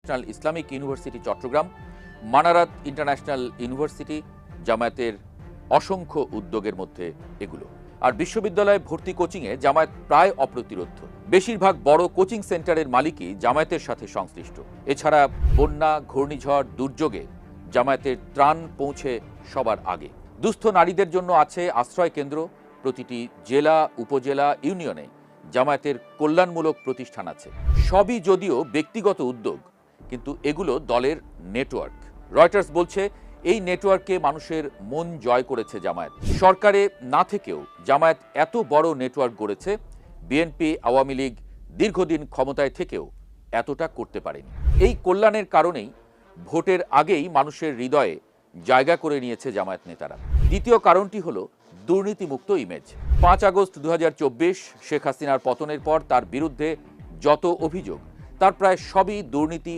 National Islamic University Chattogram, Manarat International University, জামায়াতের অসংখ্য উদ্যোগের মধ্যে এগুলো। আর বিশ্ববিদ্যালয়ে ভর্তি কোচিংয়ে জামায়াত প্রায় অপ্রতিরোধ। বেশিরভাগ বড় কোচিং সেন্টারের মালিকই জামায়াতের সাথে সংশ্লিষ্ট। এছাড়া বন্যা, ঘূর্ণিঝড়, দুর্যোগে জামায়াতের ত্রাণ পৌঁছে সবার আগে। দুস্থ নারীদের জন্য আছে আশ্রয় কেন্দ্র। প্রতিটি জেলা, উপজেলা, ইউনিয়নে জামায়াতের কল্যাণমূলক প্রতিষ্ঠান আছে। সবই যদিও ব্যক্তিগত উদ্যোগ, কিন্তু এগুলো দলের নেটওয়ার্ক। রয়টার্স বলছে এই নেটওয়ার্কে মানুষের মন জয় করেছে জামায়াত। সরকারে না থেকেও জামায়াত এত বড় নেটওয়ার্ক গড়েছে, বিএনপি, আওয়ামী লীগ দীর্ঘদিন ক্ষমতায় থেকেও এতটা করতে পারেনি। এই কল্যাণের কারণেই ভোটের আগেই মানুষের হৃদয়ে জায়গা করে নিয়েছে জামায়াত নেতারা। দ্বিতীয় কারণটি হলো দুর্নীতিমুক্ত ইমেজ। 5 আগস্ট 2024 শেখ হাসিনার পতনের পর তার বিরুদ্ধে যত অভিযোগ, তার প্রায় সবই দুর্নীতি